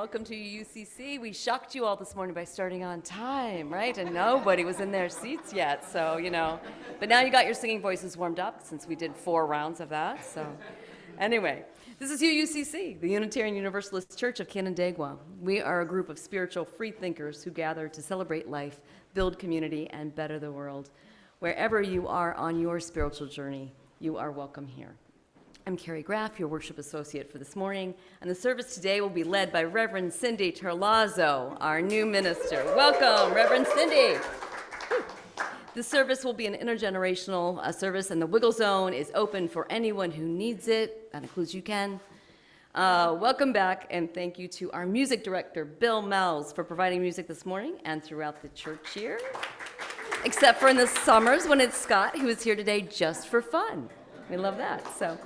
welcome to UUCC. We shocked you all this morning by starting on time, right? And nobody was in their seats yet, so, But now you got your singing voices warmed up since we did 4 rounds of that, so. Anyway, this is UUCC, the Unitarian Universalist Church of Canandaigua. We are a group of spiritual freethinkers who gather to celebrate life, build community, and better the world. Wherever you are on your spiritual journey, you are welcome here. I'm Carrie Graff, your worship associate for this morning, and the service today will be led by Reverend Cindy Terlazzo, our new minister. Welcome, Reverend Cindy. This service will be an intergenerational service, and the Wiggle Zone is open for anyone who needs it. That includes you, Ken. Welcome back, and thank you to our music director, Bill Mells, for providing music this morning and throughout the church year, except for in the summers when it's Scott, who is here today just for fun. We love that. So,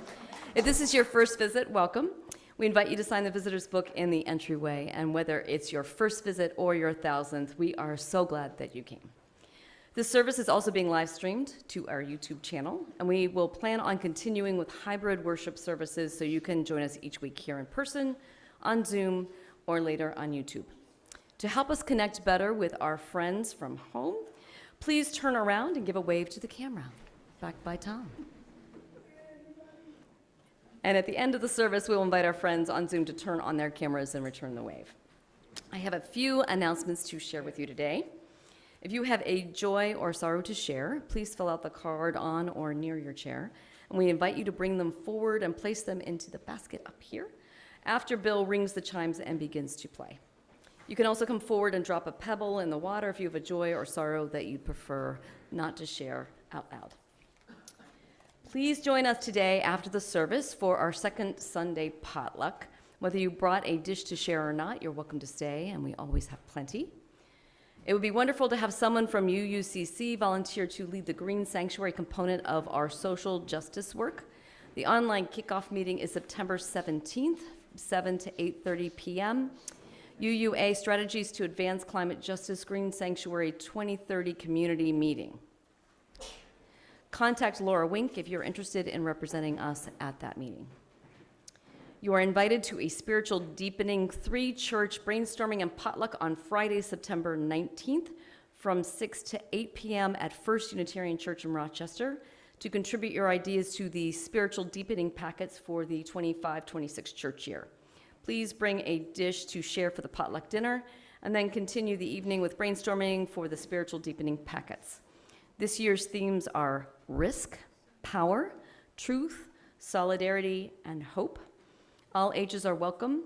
if this is your first visit, welcome. We invite you to sign the visitor's book in the entryway, and whether it's your first visit or your 1,000th, we are so glad that you came. This service is also being live streamed to our YouTube channel, and we will plan on continuing with hybrid worship services so you can join us each week here in person, on Zoom, or later on YouTube. To help us connect better with our friends from home, please turn around and give a wave to the camera. Back by Tom. And at the end of the service, we will invite our friends on Zoom to turn on their cameras and return the wave. I have a few announcements to share with you today. If you have a joy or sorrow to share, please fill out the card on or near your chair. And we invite you to bring them forward and place them into the basket up here after Bill rings the chimes and begins to play. You can also come forward and drop a pebble in the water if you have a joy or sorrow that you prefer not to share out loud. Please join us today after the service for our second Sunday potluck. Whether you brought a dish to share or not, you're welcome to stay, and we always have plenty. It would be wonderful to have someone from UUCC volunteer to lead the Green Sanctuary component of our social justice work. The online kickoff meeting is September 17th, 7 to 8:30 p.m. UUA Strategies to Advance Climate Justice Green Sanctuary 2030 Community Meeting. Contact Laura Wink if you're interested in representing us at that meeting. You are invited to a spiritual deepening 3-church brainstorming and potluck on Friday, September 19th from 6 to 8 p.m. at First Unitarian Church in Rochester to contribute your ideas to the spiritual deepening packets for the 25-26 church year. Please bring a dish to share for the potluck dinner and then continue the evening with brainstorming for the spiritual deepening packets. This year's themes are risk, power, truth, solidarity, and hope. All ages are welcome.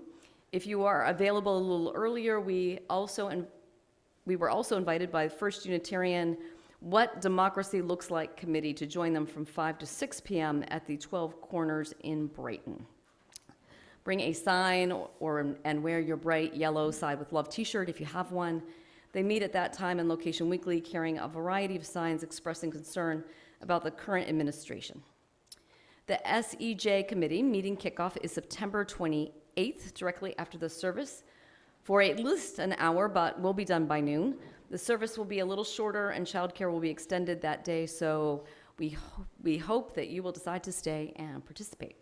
If you are available a little earlier, we were also invited by First Unitarian What Democracy Looks Like Committee to join them from 5 to 6 p.m. at the 12 Corners in Brighton. Bring a sign and wear your bright yellow Side with Love t-shirt if you have one. They meet at that time and location weekly, carrying a variety of signs expressing concern about the current administration. The SEJ Committee meeting kickoff is September 28th, directly after the service, for at least an hour, but will be done by noon. The service will be a little shorter, and childcare will be extended that day, so we hope that you will decide to stay and participate.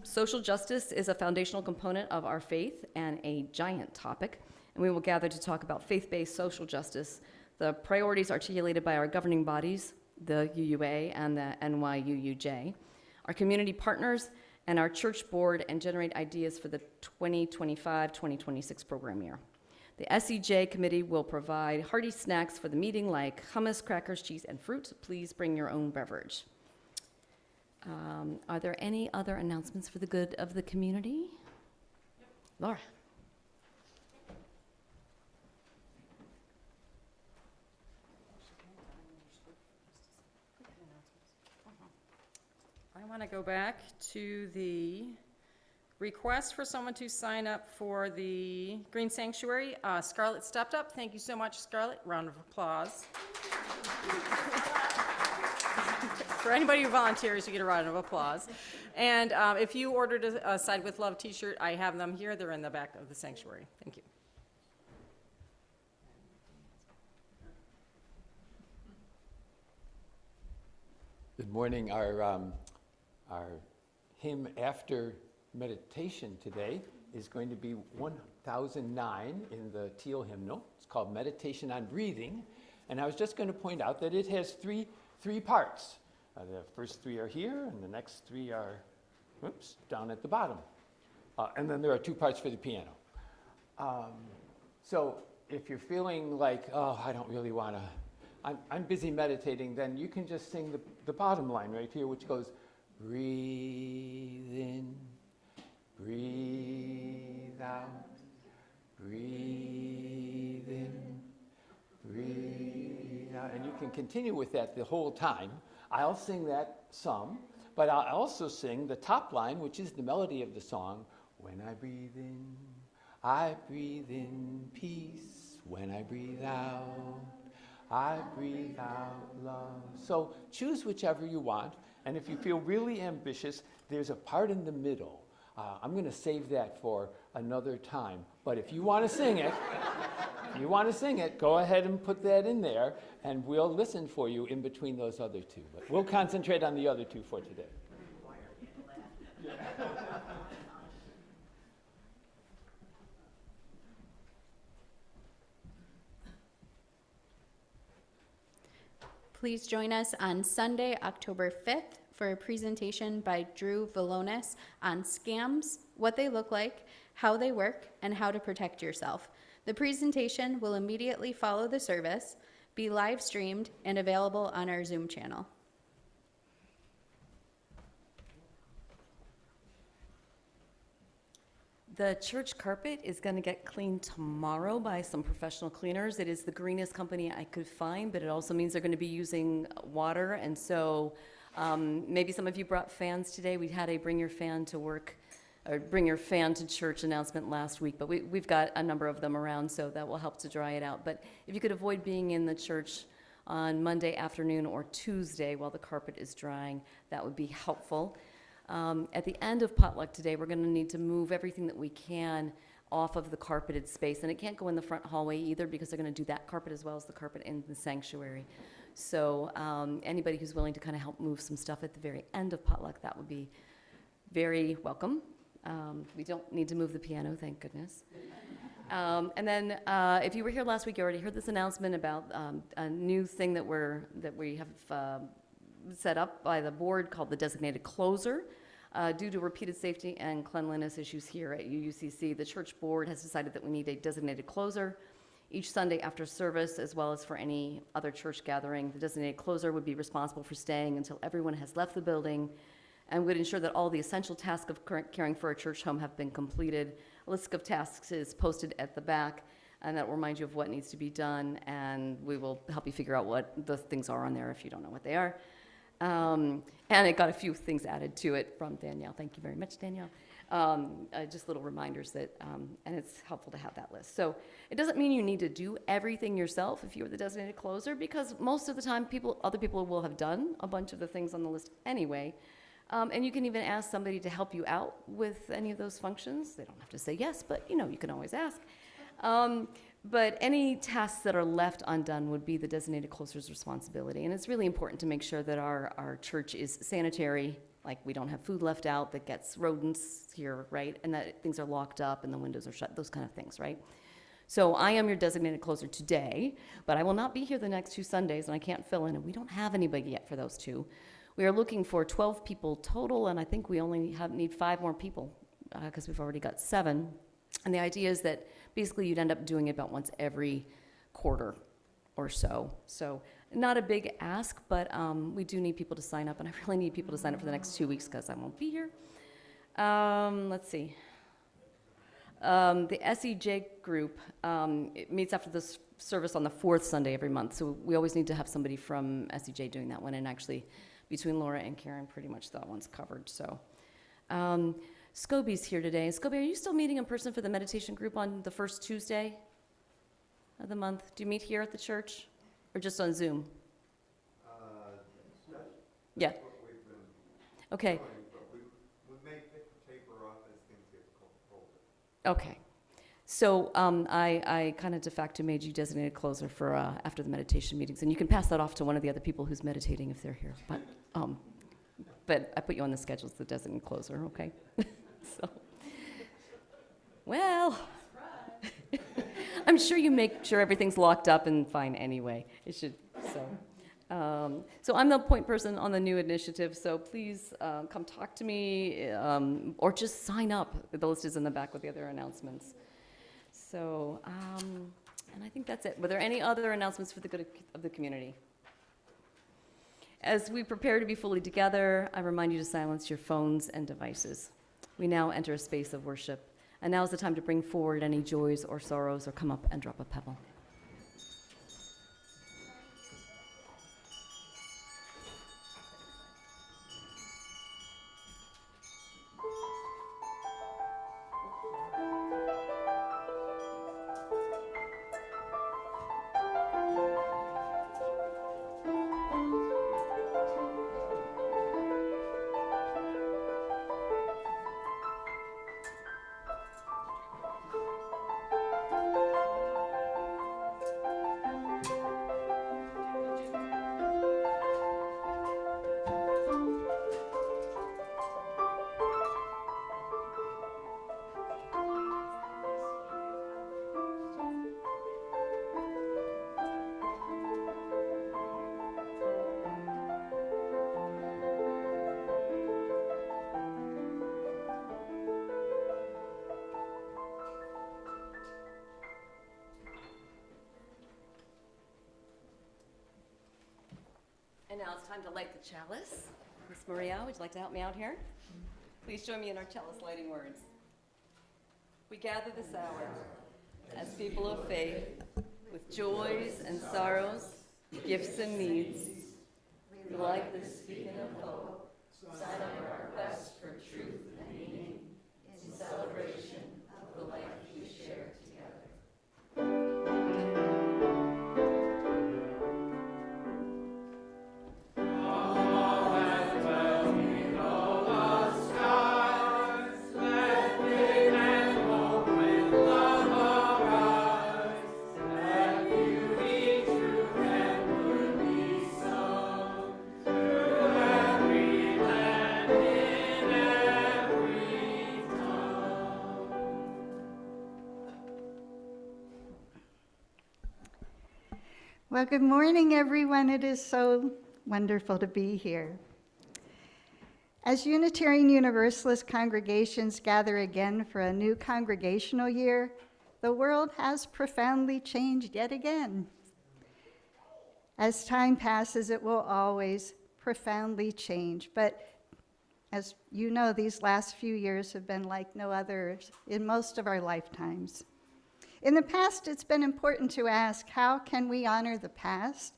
Social justice is a foundational component of our faith and a giant topic, and we will gather to talk about faith-based social justice, the priorities articulated by our governing bodies, the UUA and the NYUUJ, our community partners, and our church board, and generate ideas for the 2025-2026 program year. The SEJ committee will provide hearty snacks for the meeting like hummus, crackers, cheese, and fruit. Please bring your own beverage. Are there any other announcements for the good of the community? Laura. I want to go back to the request for someone to sign up for the Green Sanctuary. Scarlett stepped up. Thank you so much, Scarlett. Round of applause. For anybody who volunteers, you get a round of applause. And if you ordered a Side with Love t-shirt, I have them here. They're in the back of the sanctuary. Thank you. Good morning. Our hymn after meditation today is going to be 1009 in the teal hymnal. It's called Meditation on Breathing. And I was just going to point out that it has three parts. The first three are here, and the next three are, down at the bottom. And then there are 2 parts for the piano. So if you're feeling like, oh, I don't really want to, I'm busy meditating, then you can just sing the bottom line right here, which goes, breathe in, breathe out, breathe in, breathe out. And you can continue with that the whole time. I'll sing that some, but I'll also sing the top line, which is the melody of the song. When I breathe in peace. When I breathe out love. So choose whichever you want. And if you feel really ambitious, there's a part in the middle. I'm going to save that for another time. But if you want to sing it, go ahead and put that in there, and we'll listen for you in between those other 2. But we'll concentrate on the other 2 for today. Please join us on Sunday, October 5th for a presentation by Drew Valonis on scams, what they look like, how they work, and how to protect yourself. The presentation will immediately follow the service, be live streamed, and available on our Zoom channel. The church carpet is going to get cleaned tomorrow by some professional cleaners. It is the greenest company I could find, but it also means they're going to be using water. And so maybe some of you brought fans today. We had a bring your fan to work, or bring your fan to church announcement last week, but we've got a number of them around, so that will help to dry it out. But if you could avoid being in the church on Monday afternoon or Tuesday while the carpet is drying, that would be helpful. At the end of potluck today, we're going to need to move everything that we can off of the carpeted space, and it can't go in the front hallway either because they're going to do that carpet as well as the carpet in the sanctuary. So anybody who's willing to kind of help move some stuff at the very end of potluck, that would be very welcome. We don't need to move the piano, thank goodness. And then if you were here last week, you already heard this announcement about a new thing that we have set up by the board called the designated closer. Due to repeated safety and cleanliness issues here at UUCC, the church board has decided that we need a designated closer each Sunday after service, as well as for any other church gathering. The designated closer would be responsible for staying until everyone has left the building and would ensure that all the essential tasks of caring for a church home have been completed. A list of tasks is posted at the back, and that will remind you of what needs to be done, and we will help you figure out what the things are on there if you don't know what they are. And it got a few things added to it from Danielle. Thank you very much, Danielle. Just little reminders that, and it's helpful to have that list. So it doesn't mean you need to do everything yourself if you're the designated closer, because most of the time other people will have done a bunch of the things on the list anyway. And you can even ask somebody to help you out with any of those functions. They don't have to say yes, but you can always ask. But any tasks that are left undone would be the designated closer's responsibility. And it's really important to make sure that our church is sanitary, like we don't have food left out that gets rodents here, right? And that things are locked up and the windows are shut, those kind of things, right? So I am your designated closer today, but I will not be here the next 2 Sundays, and I can't fill in, and we don't have anybody yet for those 2. We are looking for 12 people total, and I think we only need 5 more people because we've already got 7. And the idea is that basically you'd end up doing it about once every quarter or so. So not a big ask, but we do need people to sign up, and I really need people to sign up for the next 2 weeks because I won't be here. Let's see. The SEJ group, it meets after this service on the 4th Sunday every month, so we always need to have somebody from SEJ doing that one, and actually between Laura and Karen, pretty much that one's covered. So Scobie's here today. Scobie, are you still meeting in person for the meditation group on the first Tuesday of the month? Do you meet here at the church or just on Zoom? Yeah. Okay. We may taper off as things get colder. Okay. So I kind of de facto made you designated closer for after the meditation meetings, and you can pass that off to one of the other people who's meditating if they're here. But I put you on the schedule as the designated closer, okay? So, Well, I'm sure you make sure everything's locked up and fine anyway. It should, so I'm the point person on the new initiative, so please come talk to me or just sign up. The list is in the back with the other announcements. So, and I think that's it. Were there any other announcements for the good of the community? As we prepare to be fully together, I remind you to silence your phones and devices. We now enter a space of worship, and now is the time to bring forward any joys or sorrows or come up and drop a pebble. And now it's time to light the chalice. Miss Maria, would you like to help me out here? Please join me in our chalice lighting words. We gather this hour as people of faith with joys and sorrows, gifts and needs. We light this beacon of hope, sign of our quest for truth and meaning in celebration of the life we share together. Well, good morning, everyone. It is so wonderful to be here. As Unitarian Universalist congregations gather again for a new congregational year, the world has profoundly changed yet again. As time passes, it will always profoundly change. But as you know, these last few years have been like no others in most of our lifetimes. In the past, it's been important to ask, how can we honor the past,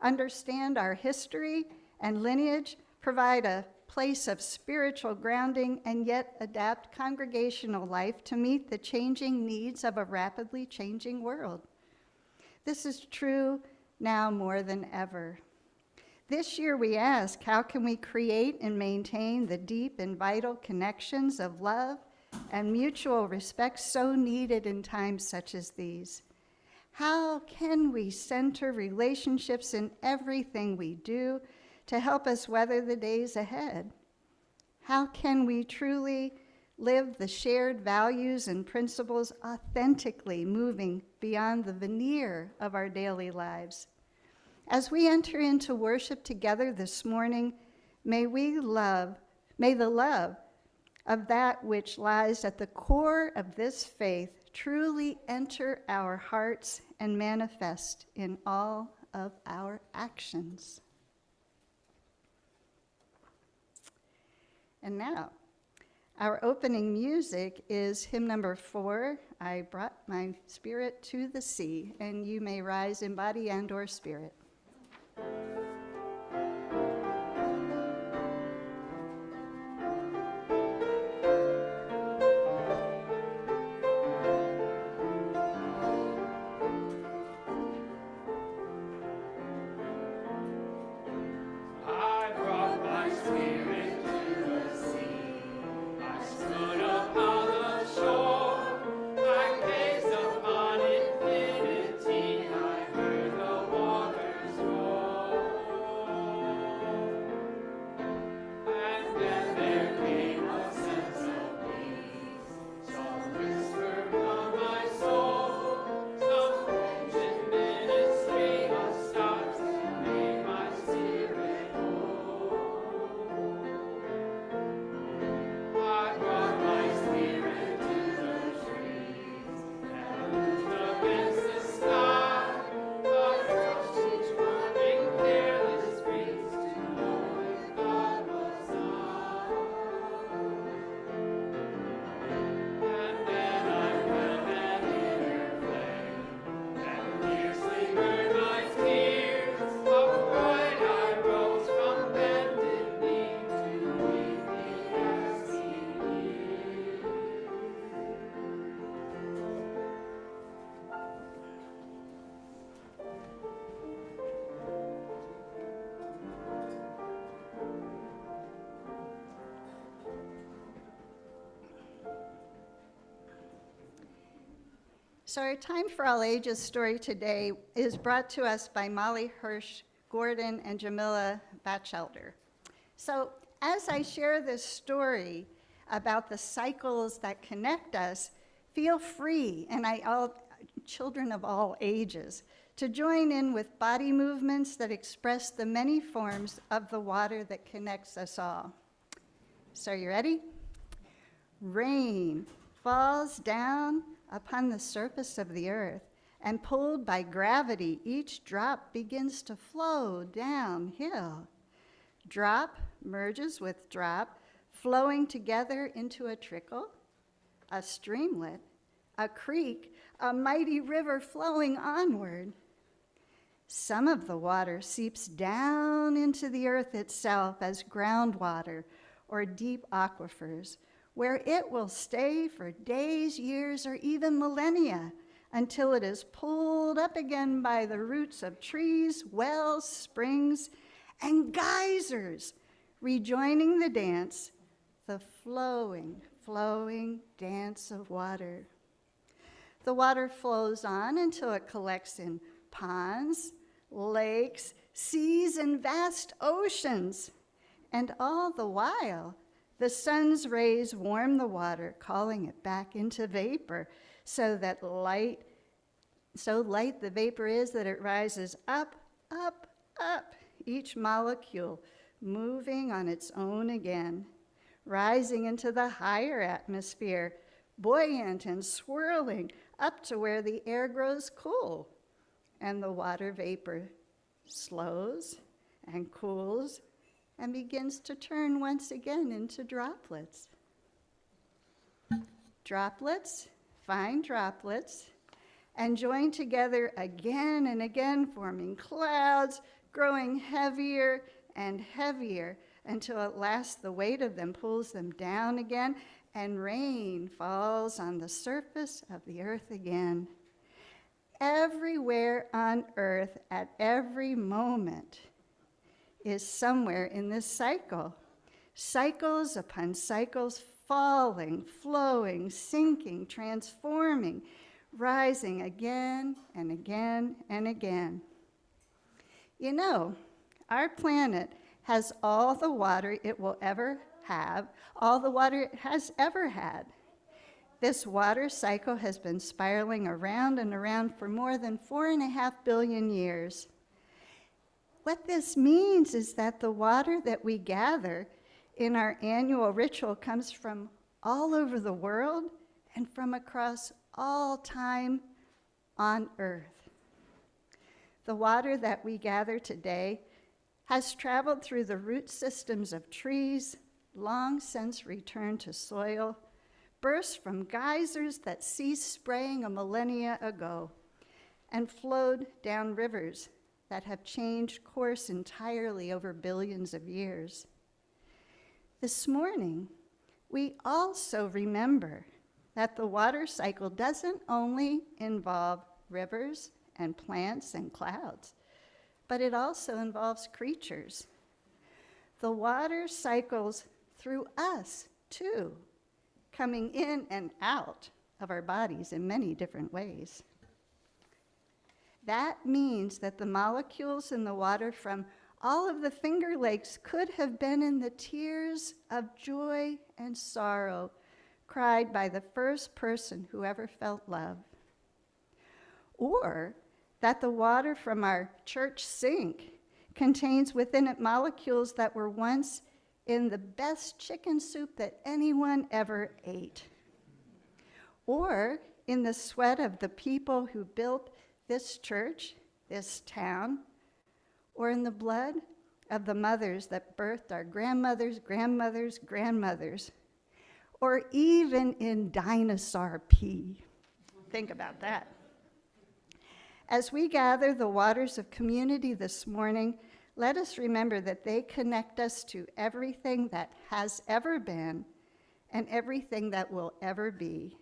understand our history and lineage, provide a place of spiritual grounding, and yet adapt congregational life to meet the changing needs of a rapidly changing world? This is true now more than ever. This year we ask, how can we create and maintain the deep and vital connections of love and mutual respect so needed in times such as these? How can we center relationships in everything we do to help us weather the days ahead? How can we truly live the shared values and principles authentically, moving beyond the veneer of our daily lives? As we enter into worship together this morning, may the love of that which lies at the core of this faith truly enter our hearts and manifest in all of our actions. And now, our opening music is hymn number 4, I Brought My Spirit to the Sea, and you may rise in body and or spirit. Upon infinity, I heard the waters roar. So our Time for All Ages story today is brought to us by Molly Hirsch Gordon and Jamila Batchelder. So as I share this story about the cycles that connect us, feel free, and children of all ages, to join in with body movements that express the many forms of the water that connects us all. So you ready? Rain falls down upon the surface of the earth, and pulled by gravity, each drop begins to flow downhill. Drop merges with drop, flowing together into a trickle, a streamlet, a creek, a mighty river flowing onward. Some of the water seeps down into the earth itself as groundwater or deep aquifers, where it will stay for days, years, or even millennia until it is pulled up again by the roots of trees, wells, springs, and geysers, rejoining the dance, the flowing, flowing dance of water. The water flows on until it collects in ponds, lakes, seas, and vast oceans. And all the while, the sun's rays warm the water, calling it back into vapor, so light the vapor is that it rises up, up, up, each molecule moving on its own again, rising into the higher atmosphere, buoyant and swirling up to where the air grows cool, and the water vapor slows and cools and begins to turn once again into droplets. Droplets, fine droplets, and join together again and again, forming clouds, growing heavier and heavier until at last the weight of them pulls them down again, and rain falls on the surface of the earth again. Everywhere on earth, at every moment, is somewhere in this cycle. Cycles upon cycles, falling, flowing, sinking, transforming, rising again and again and again. You know, our planet has all the water it will ever have, all the water it has ever had. This water cycle has been spiraling around and around for more than 4.5 billion years. What this means is that the water that we gather in our annual ritual comes from all over the world and from across all time on earth. The water that we gather today has traveled through the root systems of trees, long since returned to soil, burst from geysers that ceased spraying a millennia ago, and flowed down rivers that have changed course entirely over billions of years. This morning, we also remember that the water cycle doesn't only involve rivers and plants and clouds, but it also involves creatures. The water cycles through us, too, coming in and out of our bodies in many different ways. That means that the molecules in the water from all of the Finger Lakes could have been in the tears of joy and sorrow cried by the first person who ever felt love. Or that the water from our church sink contains within it molecules that were once in the best chicken soup that anyone ever ate. Or in the sweat of the people who built this church, this town, or in the blood of the mothers that birthed our grandmothers, grandmothers, grandmothers, or even in dinosaur pee. Think about that. As we gather the waters of community this morning, let us remember that they connect us to everything that has ever been and everything that will ever be.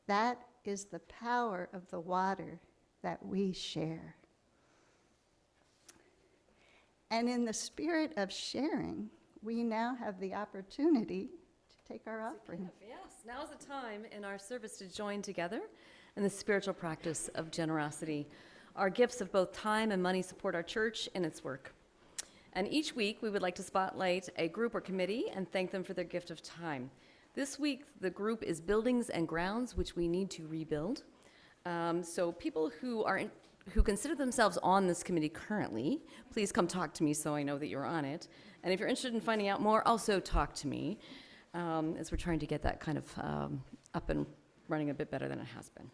That is the power of the water that we share. And in the spirit of sharing, we now have the opportunity to take our offering. Yes, now is the time in our service to join together and the spiritual practice of generosity. Our gifts of both time and money support our church in its work. And each week, we would like to spotlight a group or committee and thank them for their gift of time. This week, the group is Buildings and Grounds, which we need to rebuild. So people who consider themselves on this committee currently, please come talk to me so I know that you're on it. And if you're interested in finding out more, also talk to me, as we're trying to get that kind of up and running a bit better than it has been.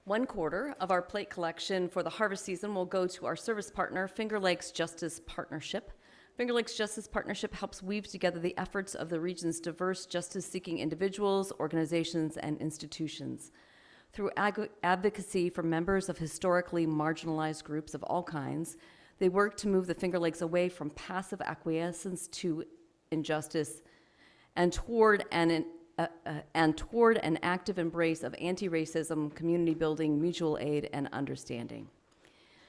1/4 of our plate collection for the harvest season will go to our service partner, Finger Lakes Justice Partnership. Finger Lakes Justice Partnership helps weave together the efforts of the region's diverse justice-seeking individuals, organizations, and institutions. Through advocacy for members of historically marginalized groups of all kinds, they work to move the Finger Lakes away from passive acquiescence to injustice and toward an active embrace of anti-racism, community building, mutual aid, and understanding.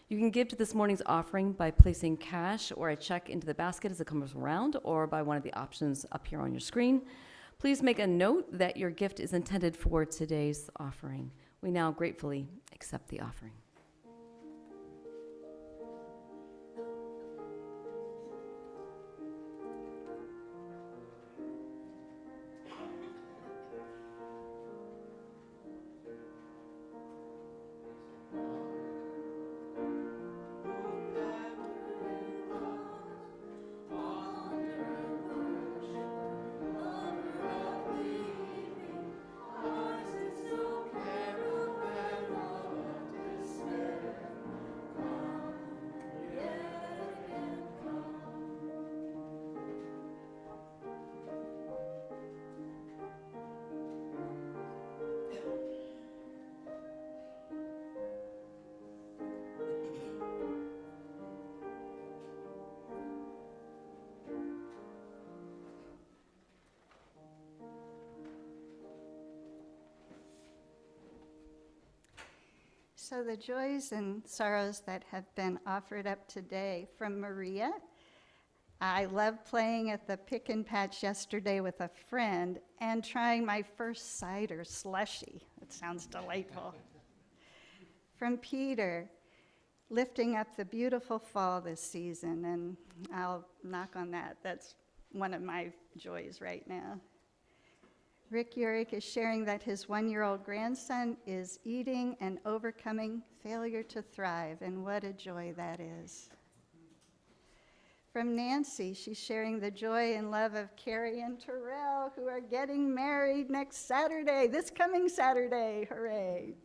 You can give to this morning's offering by placing cash or a check into the basket as it comes around, or by one of the options up here on your screen. Please make a note that your gift is intended for today's offering. We now gratefully accept the offering. So the joys and sorrows that have been offered up today from Maria. I loved playing at the pick and patch yesterday with a friend and trying my first cider slushy. It sounds delightful. From Peter, lifting up the beautiful fall this season, and I'll knock on that. That's one of my joys right now. Rick Urick is sharing that his 1-year-old grandson is eating and overcoming failure to thrive, and what a joy that is. From Nancy, she's sharing the joy and love of Carrie and Terrell, who are getting married next Saturday, this coming Saturday, hooray.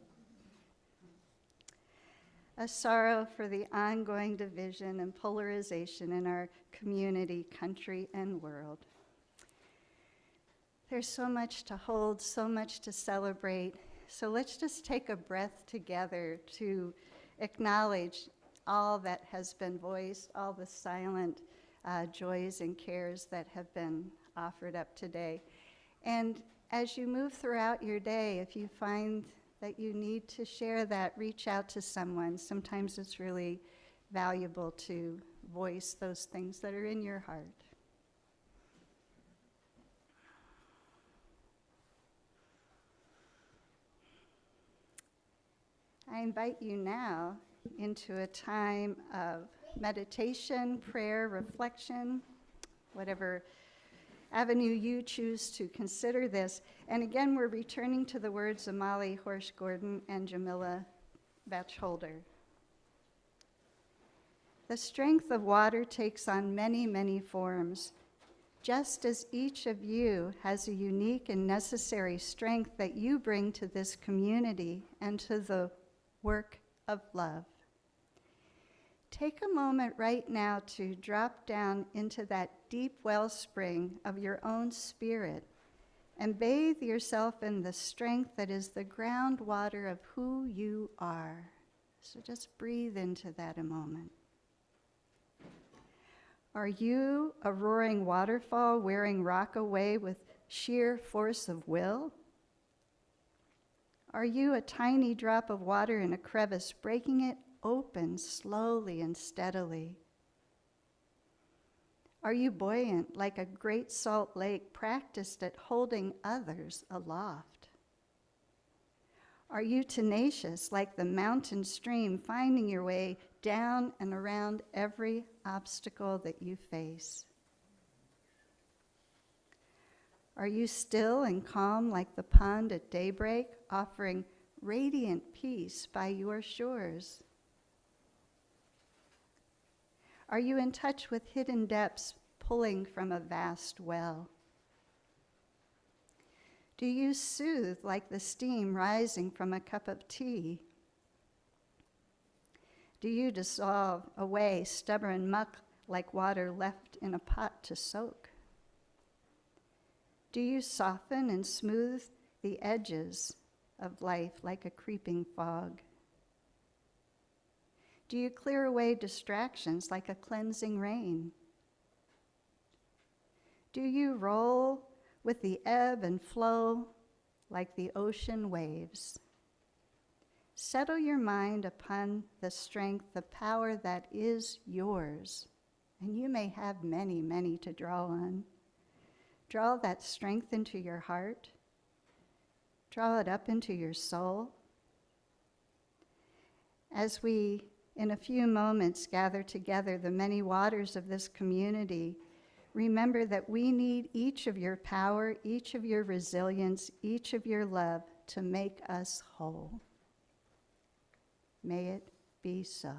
A sorrow for the ongoing division and polarization in our community, country, and world. There's so much to hold, so much to celebrate. So let's just take a breath together to acknowledge all that has been voiced, all the silent joys and cares that have been offered up today. And as you move throughout your day, if you find that you need to share that, reach out to someone. Sometimes it's really valuable to voice those things that are in your heart. I invite you now into a time of meditation, prayer, reflection, whatever avenue you choose to consider this. And again, we're returning to the words of Molly Horsch-Gordon and Jamila Batcholder. The strength of water takes on many, many forms, just as each of you has a unique and necessary strength that you bring to this community and to the work of love. Take a moment right now to drop down into that deep wellspring of your own spirit and bathe yourself in the strength that is the groundwater of who you are. So just breathe into that a moment. Are you a roaring waterfall wearing rock away with sheer force of will? Are you a tiny drop of water in a crevice, breaking it open slowly and steadily? Are you buoyant like a great salt lake practiced at holding others aloft? Are you tenacious like the mountain stream, finding your way down and around every obstacle that you face? Are you still and calm like the pond at daybreak, offering radiant peace by your shores? Are you in touch with hidden depths, pulling from a vast well? Do you soothe like the steam rising from a cup of tea? Do you dissolve away stubborn muck like water left in a pot to soak? Do you soften and smooth the edges of life like a creeping fog? Do you clear away distractions like a cleansing rain? Do you roll with the ebb and flow like the ocean waves? Settle your mind upon the strength, the power that is yours, and you may have many, many to draw on. Draw that strength into your heart. Draw it up into your soul. As we, in a few moments, gather together the many waters of this community, remember that we need each of your power, each of your resilience, each of your love to make us whole. May it be so.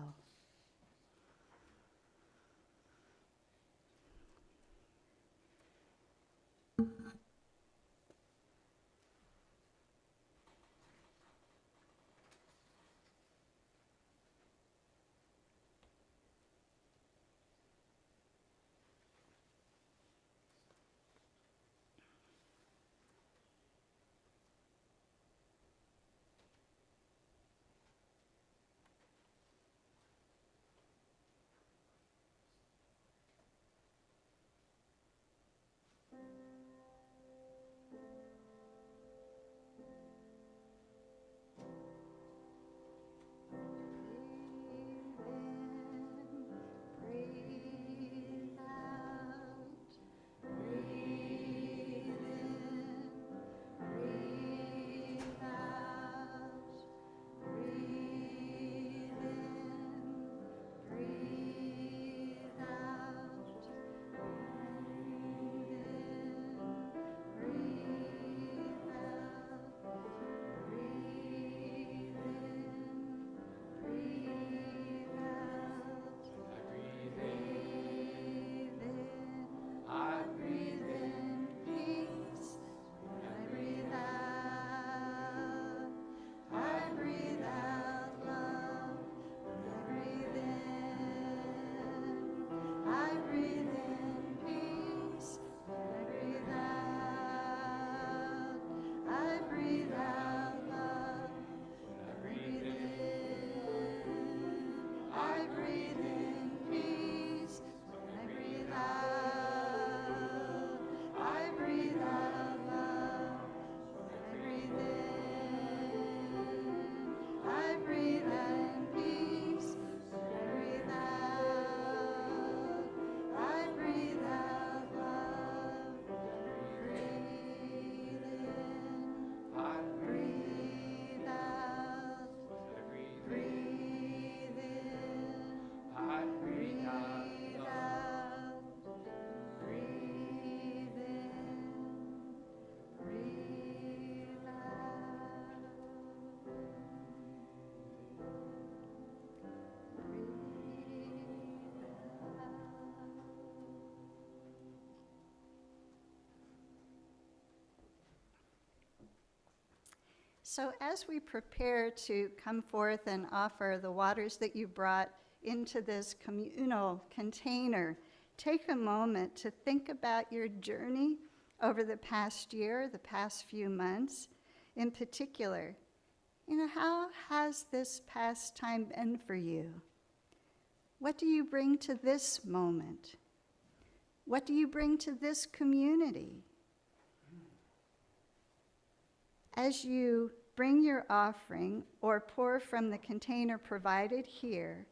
So as we prepare to come forth and offer the waters that you brought into this communal container, take a moment to think about your journey over the past year, the past few months. In particular, how has this past time been for you? What do you bring to this moment? What do you bring to this community? As you bring your offering or pour from the container provided here,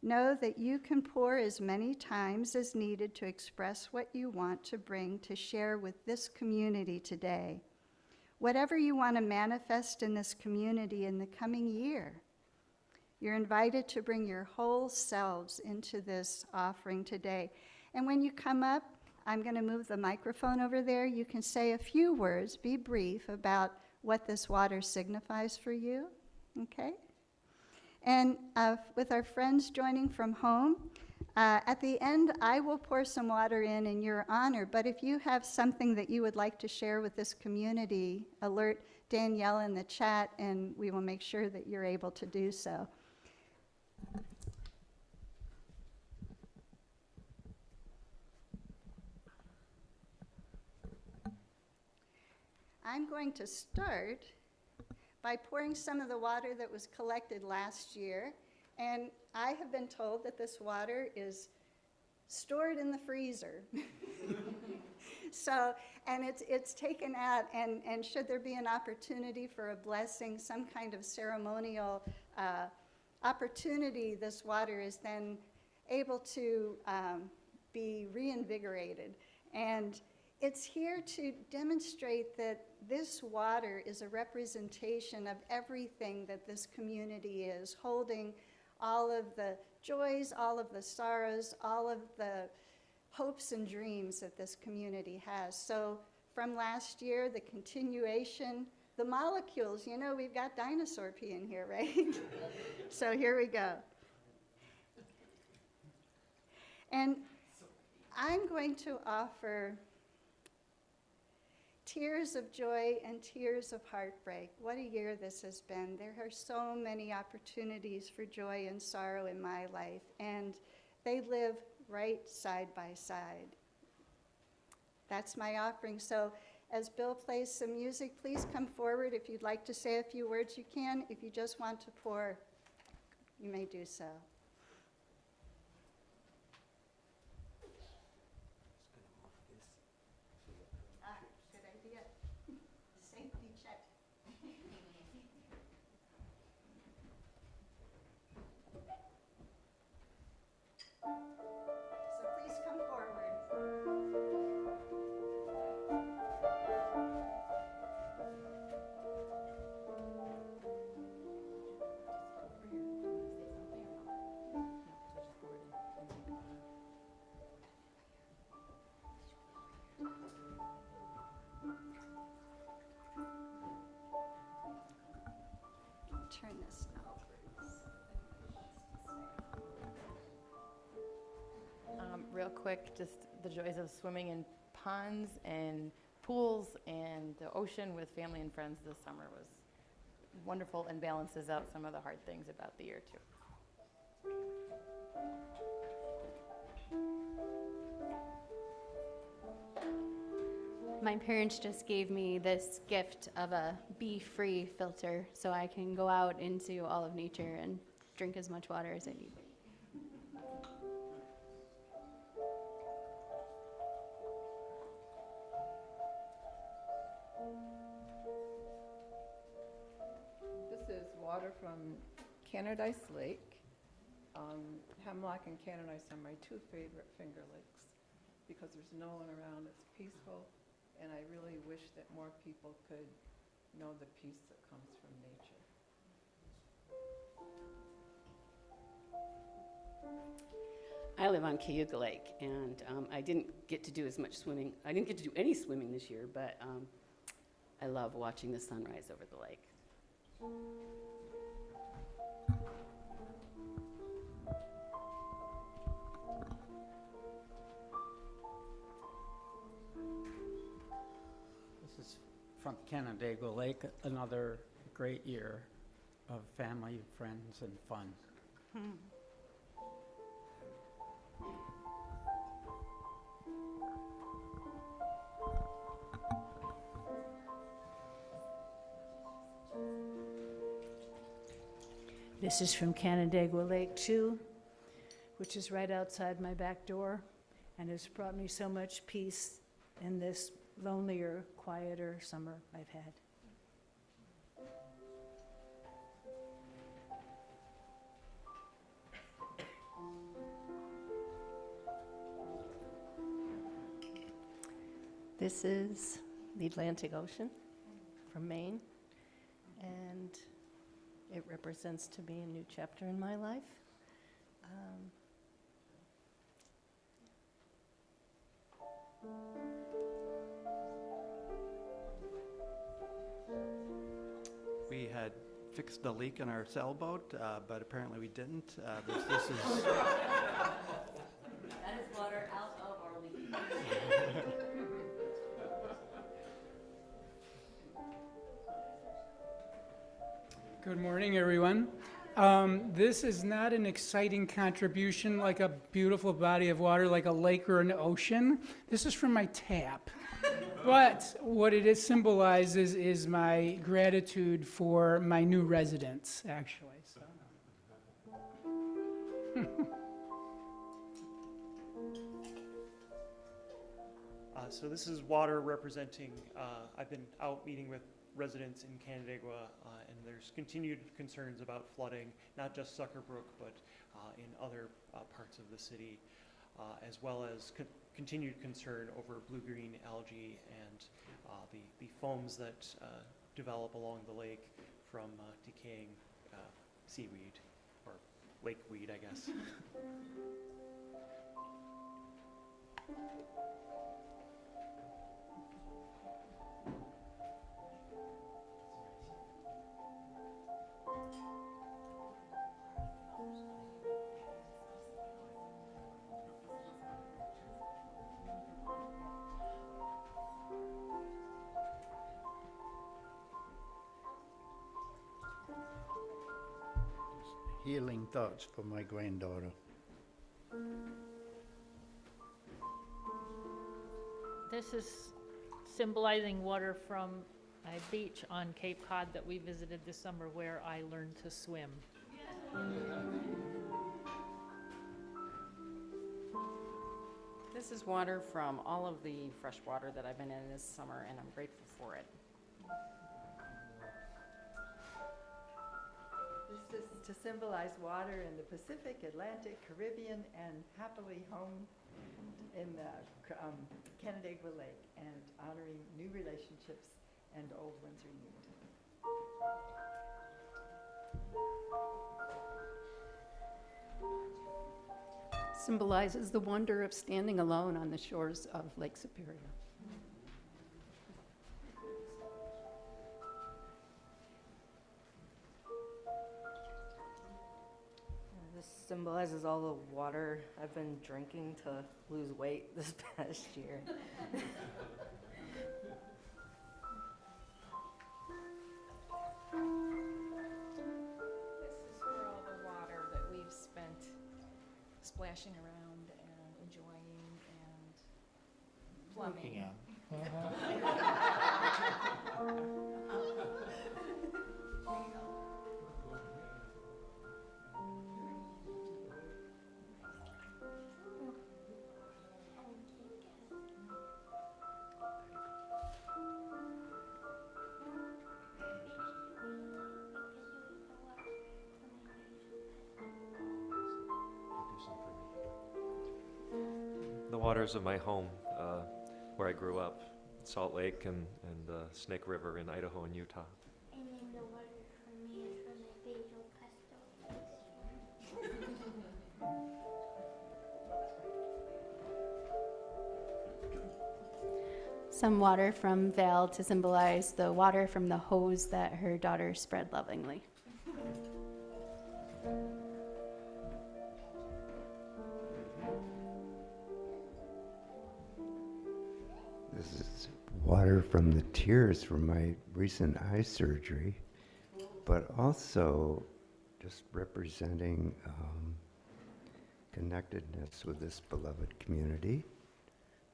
know that you can pour as many times as needed to express what you want to bring to share with this community today. whatever you want to manifest in this community in the coming year. You're invited to bring your whole selves into this offering today. And when you come up, I'm going to move the microphone over there. You can say a few words, be brief, about what this water signifies for you, okay? And with our friends joining from home, at the end, I will pour some water in your honor, but if you have something that you would like to share with this community, alert Danielle in the chat, and we will make sure that you're able to do so. I'm going to start by pouring some of the water that was collected last year. And I have been told that this water is stored in the freezer. So, and it's taken out, and should there be an opportunity for a blessing, some kind of ceremonial opportunity, this water is then able to be reinvigorated. And it's here to demonstrate that this water is a representation of everything that this community is, holding all of the joys, all of the sorrows, all of the hopes and dreams that this community has. So from last year, the continuation, the molecules, you know, we've got dinosaur pee in here, right? So here we go. And I'm going to offer tears of joy and tears of heartbreak. What a year this has been. There are so many opportunities for joy and sorrow in my life, and they live right side by side. That's my offering. So as Bill plays some music, please come forward. If you'd like to say a few words, you can. If you just want to pour, you may do so. Good idea. Safety check. So please come forward. Turn this over. Real quick, just the joys of swimming in ponds and pools and the ocean with family and friends this summer was wonderful and balances out some of the hard things about the year too. My parents just gave me this gift of a bee-free filter so I can go out into all of nature and drink as much water as I need. This is water from Canadice Lake. Hemlock and Canadice are my two favorite Finger Lakes because there's no one around, it's peaceful, and I really wish that more people could know the peace that comes from nature. I live on Cayuga Lake, and I didn't get to do as much swimming. I didn't get to do any swimming this year, but I love watching the sunrise over the lake. This is from Canandaigua Lake, another great year of family, friends, and fun. This is from Canandaigua Lake too, which is right outside my back door, and has brought me so much peace in this lonelier, quieter summer I've had. This is the Atlantic Ocean from Maine, and it represents to me a new chapter in my life. We had fixed the leak in our sailboat, but apparently we didn't. This is That is water out of our leak. Good morning, everyone. This is not an exciting contribution like a beautiful body of water, like a lake or an ocean. This is from my tap. But what it symbolizes is my gratitude for my new residents, actually. So this is water representing, I've been out meeting with residents in Canandaigua, and there's continued concerns about flooding, not just Sucker Brook, but in other parts of the city, as well as continued concern over blue-green algae and the foams that develop along the lake from decaying seaweed, or lake weed, I guess. Healing thoughts for my granddaughter. This is symbolizing water from a beach on Cape Cod that we visited this summer where I learned to swim. This is water from all of the fresh water that I've been in this summer, and I'm grateful for it. This is to symbolize water in the Pacific, Atlantic, Caribbean, and happily home in the Canandaigua Lake, and honoring new relationships and old ones renewed. Symbolizes the wonder of standing alone on the shores of Lake Superior. This symbolizes all the water I've been drinking to lose weight this past year. This is for all the water that we've spent splashing around and enjoying and plumbing. The waters of my home, where I grew up, Salt Lake and Snake River in Idaho and Utah. And then the water for me is from my basil pesto. Some water from Val to symbolize the water from the hose that her daughter spread lovingly. This is water from the tears from my recent eye surgery, but also just representing connectedness with this beloved community,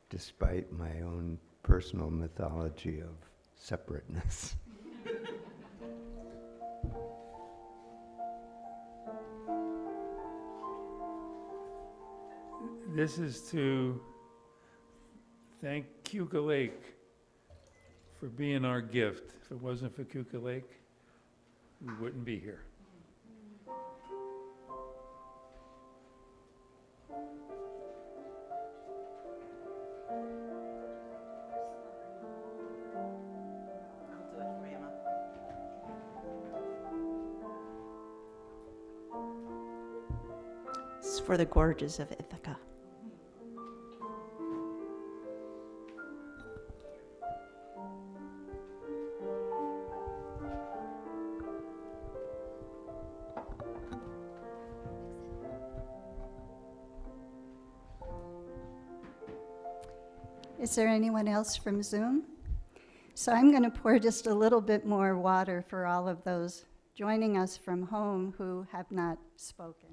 despite my own personal mythology of separateness. This is to thank Keuka Lake for being our gift. If it wasn't for Keuka Lake, we wouldn't be here. I'll do it for you. This is for the gorges of Ithaca. Is there anyone else from Zoom? So I'm going to pour just a little bit more water for all of those joining us from home who have not spoken.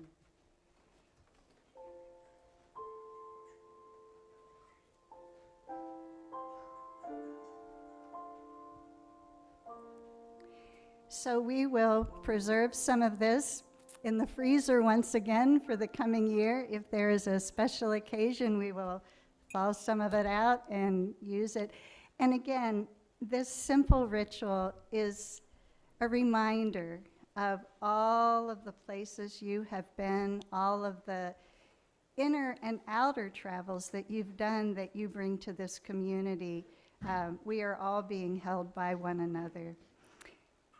So we will preserve some of this in the freezer once again for the coming year. If there is a special occasion, we will thaw some of it out and use it. And again, this simple ritual is a reminder of all of the places you have been, all of the inner and outer travels that you've done that you bring to this community. We are all being held by one another.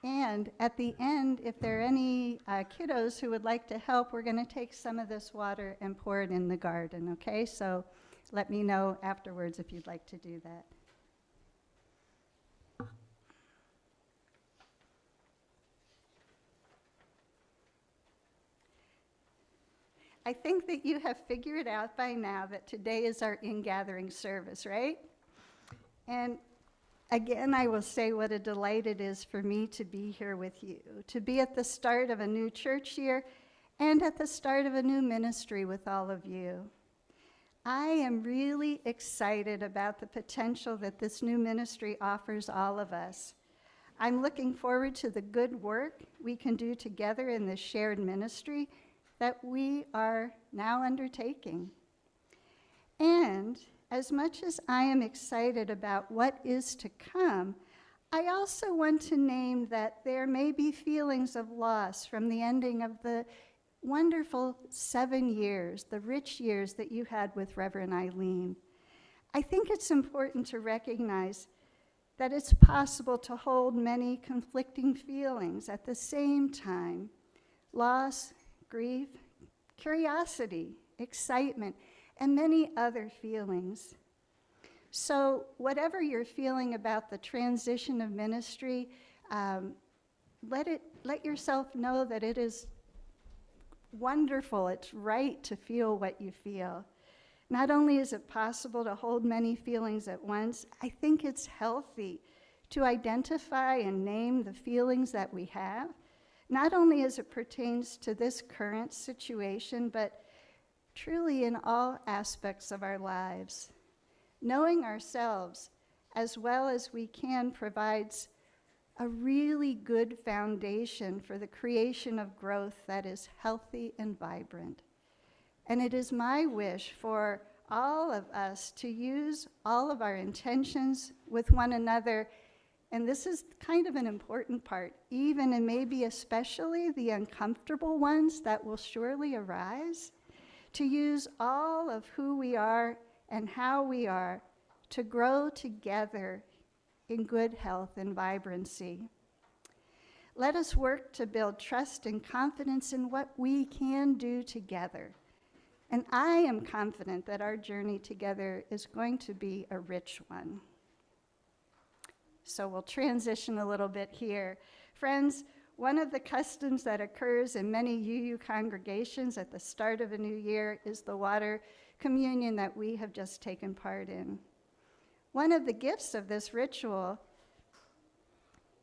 And at the end, if there are any kiddos who would like to help, we're going to take some of this water and pour it in the garden, okay? So let me know afterwards if you'd like to do that. I think that you have figured out by now that today is our in-gathering service, right? And again, I will say what a delight it is for me to be here with you, to be at the start of a new church year and at the start of a new ministry with all of you. I am really excited about the potential that this new ministry offers all of us. I'm looking forward to the good work we can do together in this shared ministry that we are now undertaking. And as much as I am excited about what is to come, I also want to name that there may be feelings of loss from the ending of the wonderful 7 years, the rich years that you had with Reverend Eileen. I think it's important to recognize that it's possible to hold many conflicting feelings at the same time: loss, grief, curiosity, excitement, and many other feelings. So whatever you're feeling about the transition of ministry, let yourself know that it is wonderful, it's right to feel what you feel. Not only is it possible to hold many feelings at once, I think it's healthy to identify and name the feelings that we have, not only as it pertains to this current situation, but truly in all aspects of our lives. Knowing ourselves as well as we can provides a really good foundation for the creation of growth that is healthy and vibrant. And it is my wish for all of us to use all of our intentions with one another, and this is kind of an important part, even and maybe especially the uncomfortable ones that will surely arise, to use all of who we are and how we are to grow together in good health and vibrancy. Let us work to build trust and confidence in what we can do together. And I am confident that our journey together is going to be a rich one. So we'll transition a little bit here. Friends, one of the customs that occurs in many UU congregations at the start of a new year is the water communion that we have just taken part in. One of the gifts of this ritual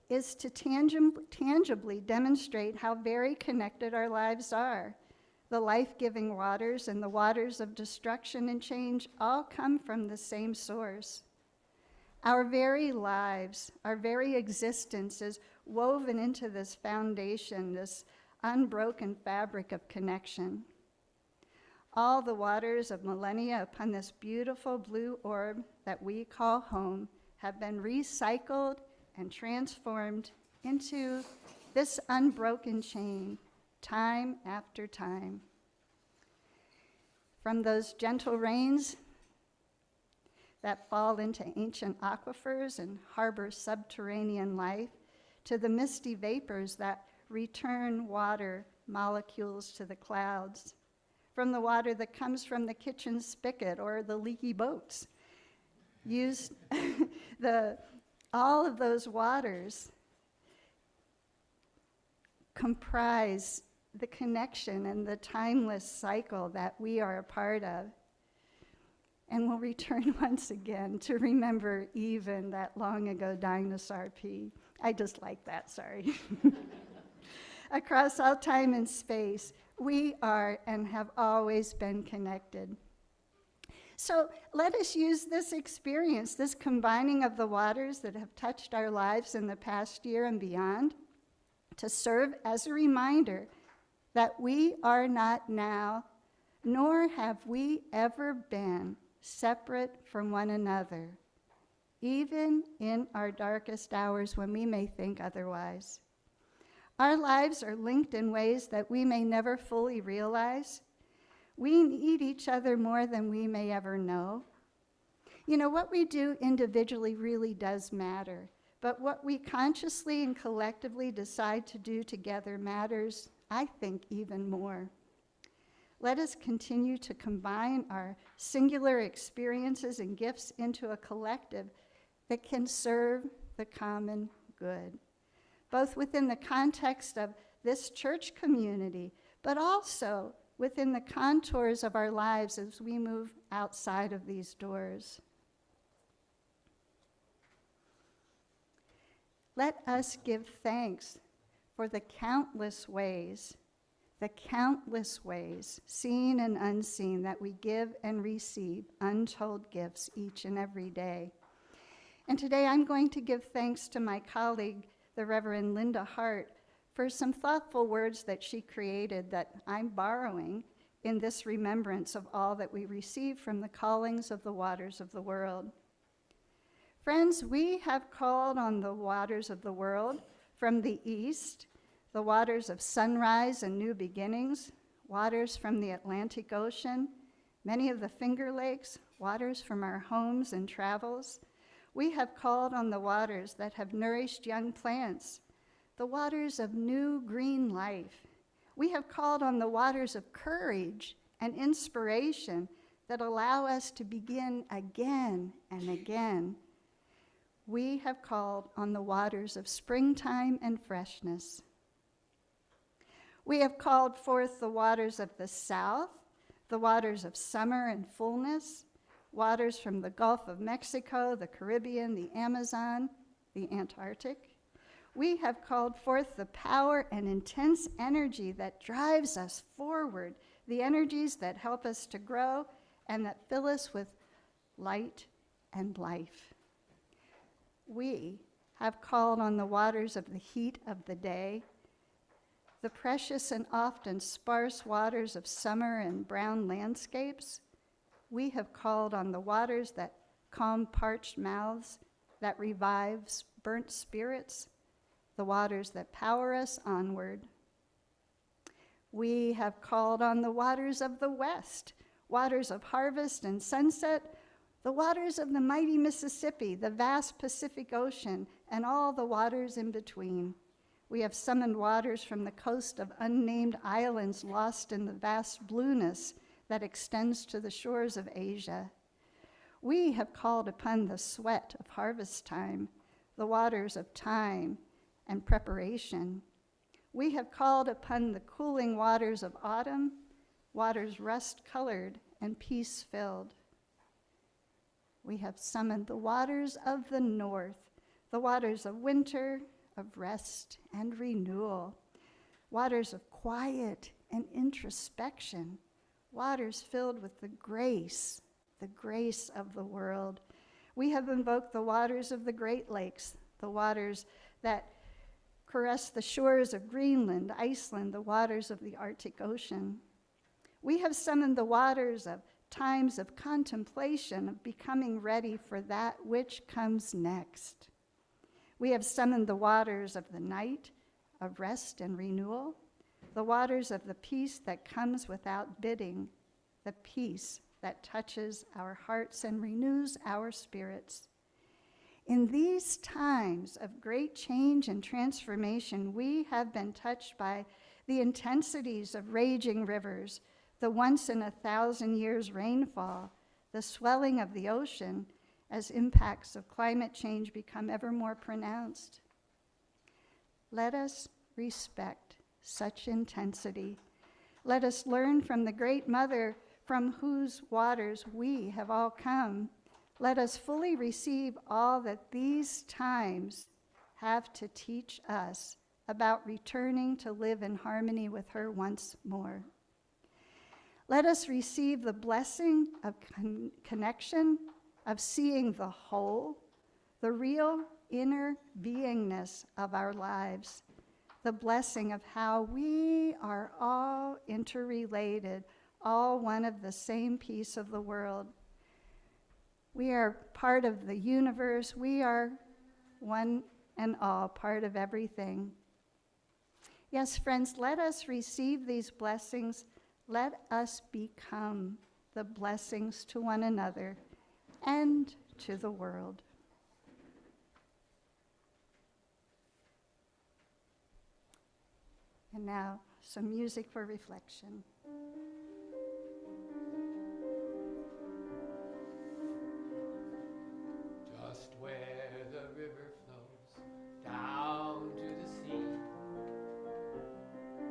is to tangibly demonstrate how very connected our lives are. The life-giving waters and the waters of destruction and change all come from the same source. Our very lives, our very existence is woven into this foundation, this unbroken fabric of connection. All the waters of millennia upon this beautiful blue orb that we call home have been recycled and transformed into this unbroken chain, time after time. From those gentle rains that fall into ancient aquifers and harbor subterranean life, to the misty vapors that return water molecules to the clouds, from the water that comes from the kitchen spigot or the leaky boats. Use all of those waters comprise the connection and the timeless cycle that we are a part of. And we'll return once again to remember even that long ago dinosaur pee. I just like that, sorry. Across all time and space, we are and have always been connected. So let us use this experience, this combining of the waters that have touched our lives in the past year and beyond, to serve as a reminder that we are not now, nor have we ever been, separate from one another, even in our darkest hours when we may think otherwise. Our lives are linked in ways that we may never fully realize. We need each other more than we may ever know. You know, what we do individually really does matter, but what we consciously and collectively decide to do together matters, I think, even more. Let us continue to combine our singular experiences and gifts into a collective that can serve the common good, both within the context of this church community, but also within the contours of our lives as we move outside of these doors. Let us give thanks for the countless ways, seen and unseen, that we give and receive untold gifts each and every day. And today I'm going to give thanks to my colleague, the Reverend Linda Hart, for some thoughtful words that she created that I'm borrowing in this remembrance of all that we receive from the callings of the waters of the world. Friends, we have called on the waters of the world from the east, the waters of sunrise and new beginnings, waters from the Atlantic Ocean, many of the Finger Lakes, waters from our homes and travels. We have called on the waters that have nourished young plants, the waters of new green life. We have called on the waters of courage and inspiration that allow us to begin again and again. We have called on the waters of springtime and freshness. We have called forth the waters of the south, the waters of summer and fullness, waters from the Gulf of Mexico, the Caribbean, the Amazon, the Antarctic. We have called forth the power and intense energy that drives us forward, the energies that help us to grow and that fill us with light and life. We have called on the waters of the heat of the day, the precious and often sparse waters of summer and brown landscapes. We have called on the waters that calm parched mouths, that revives burnt spirits, the waters that power us onward. We have called on the waters of the west, waters of harvest and sunset, the waters of the mighty Mississippi, the vast Pacific Ocean, and all the waters in between. We have summoned waters from the coast of unnamed islands lost in the vast blueness that extends to the shores of Asia. We have called upon the sweat of harvest time, the waters of time and preparation. We have called upon the cooling waters of autumn, waters rust-colored and peace-filled. We have summoned the waters of the north, the waters of winter, of rest and renewal, waters of quiet and introspection, waters filled with the grace of the world. We have invoked the waters of the Great Lakes, the waters that caress the shores of Greenland, Iceland, the waters of the Arctic Ocean. We have summoned the waters of times of contemplation, of becoming ready for that which comes next. We have summoned the waters of the night, of rest and renewal, the waters of the peace that comes without bidding, the peace that touches our hearts and renews our spirits. In these times of great change and transformation, we have been touched by the intensities of raging rivers, the once in 1,000 years rainfall, the swelling of the ocean as impacts of climate change become ever more pronounced. Let us respect such intensity. Let us learn from the great mother from whose waters we have all come. Let us fully receive all that these times have to teach us about returning to live in harmony with her once more. Let us receive the blessing of connection, of seeing the whole, the real inner beingness of our lives, the blessing of how we are all interrelated, all one of the same piece of the world. We are part of the universe. We are one and all part of everything. Yes, friends, let us receive these blessings. Let us become the blessings to one another and to the world. And now, some music for reflection. Just where the river flows down to the sea,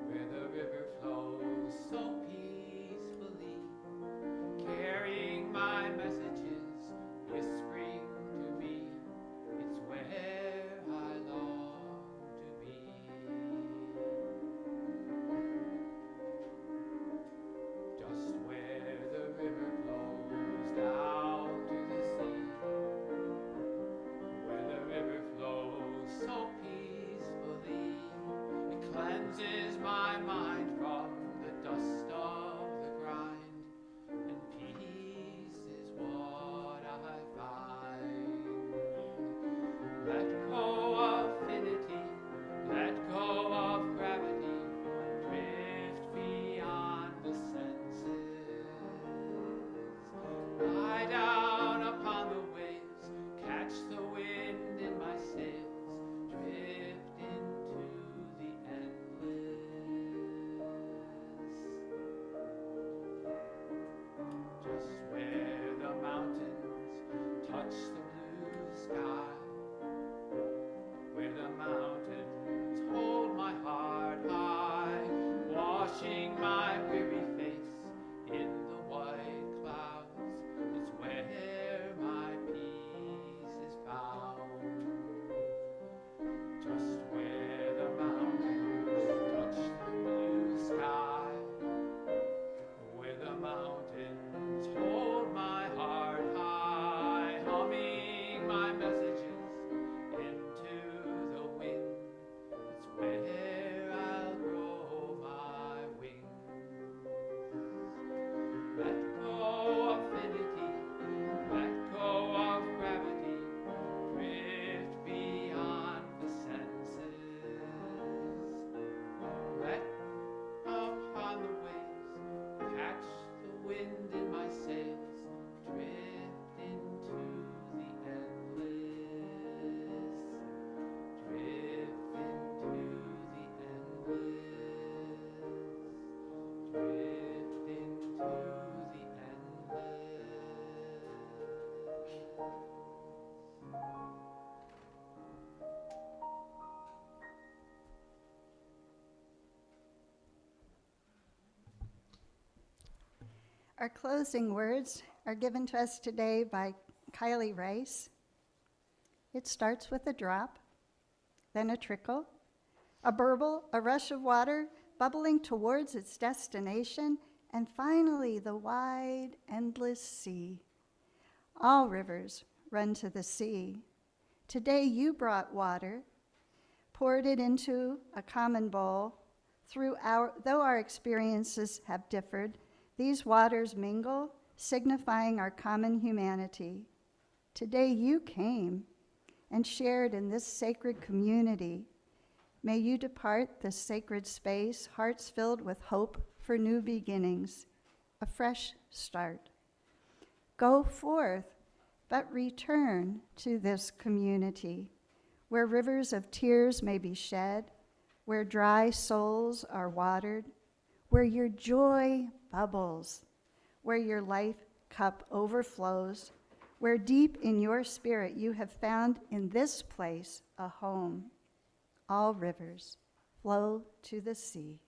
where the river flows so peacefully, carrying my messages, whispering to me, it's where I long to be. Just where the river flows down to the sea, where the river flows so peacefully, it cleanses my mind from the dust of the grind, and peace is what I find. Let go of finity, let go of gravity, drift beyond the senses. Lie down upon the waves, catch the wind in my sails, drift into the endless. Just where the mountains touch the blue sky, where the mountains hold my heart high, washing my weary face in the white clouds, it's where my peace is found. Just where the mountains touch the blue sky, where the mountains hold my heart high, humming my messages into the wind, it's where I'll grow my wings. Let go of finity, let go of gravity, drift beyond the senses. Let upon the waves, catch the wind in my sails, drift into the endless, drift into the endless, drift into the Our closing words are given to us today by Kylie Rice. It starts with a drop, then a trickle, a burble, a rush of water bubbling towards its destination, and finally the wide, endless sea. All rivers run to the sea. Today you brought water, poured it into a common bowl. Though our experiences have differed, these waters mingle, signifying our common humanity. Today you came and shared in this sacred community. May you depart this sacred space, hearts filled with hope for new beginnings, a fresh start. Go forth, but return to this community, where rivers of tears may be shed, where dry souls are watered, where your joy bubbles, where your life cup overflows, where deep in your spirit you have found in this place a home. All rivers flow to the sea.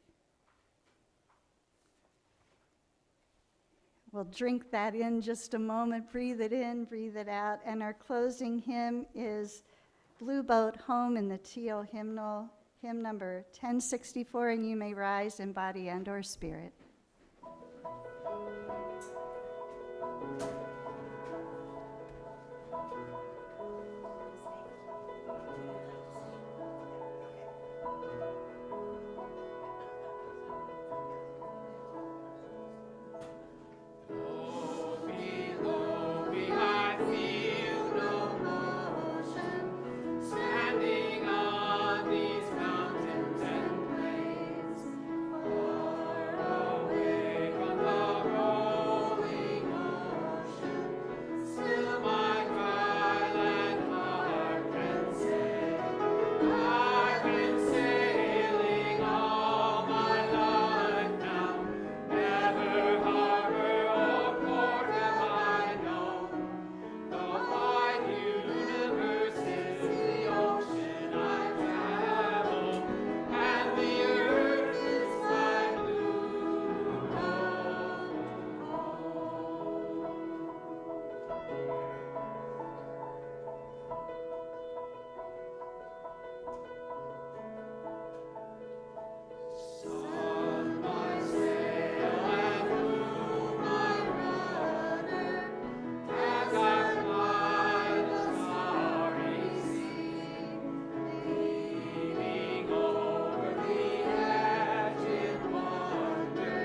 We'll drink that in just a moment. Breathe it in, breathe it out. And our closing hymn is Blue Boat Home in the Teal hymnal, hymn number 1064, and you may rise in body and or spirit. Standing on these mountains and plains, far away from the rolling ocean, still my dryland heart can say, I've been sailing all my life now, never harbor or port have I known. The wide universe is the ocean I travel, and the earth is my blue home. Sun, my sail, and moon, my rudder, as I fly the starry sea, leaning over the edge in wonder,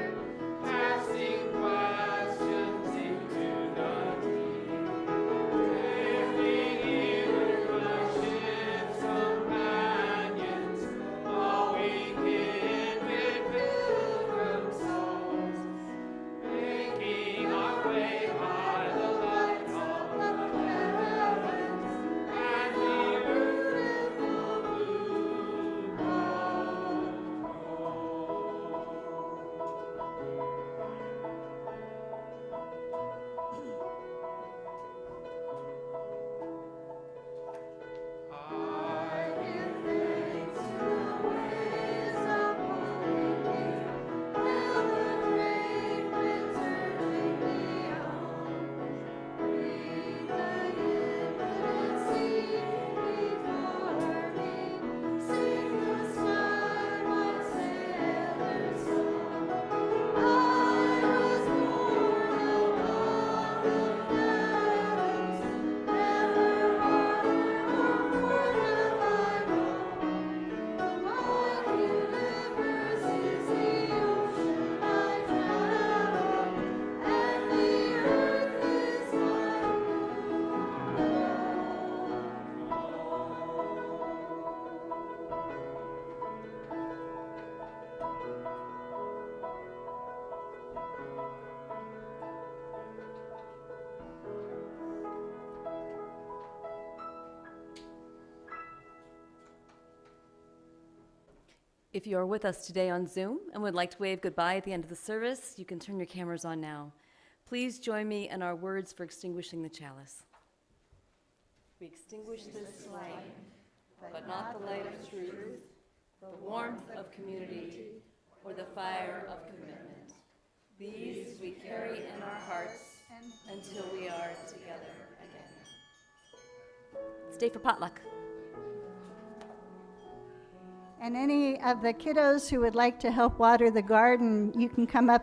casting questions into the deep, drifting in my ship's companions, flowing kindred pilgrim souls, making our way by the light of the heavens and the beautiful blue dome. I give thanks to the ways of holy, will the great winter take me on? Breathe the infinite sea before me, sing the skyward sailor's song. I was born above the heavens, never harbor or port have I known. The wide universe is the ocean I travel, and the earth is my If you are with us today on Zoom and would like to wave goodbye at the end of the service, you can turn your cameras on now. Please join me in our words for extinguishing the chalice. We extinguish this light, but not the light of truth, the warmth of community, or the fire of commitment. These we carry in our hearts until we are together again. Stay for potluck. And any of the kiddos who would like to help water the garden, you can come up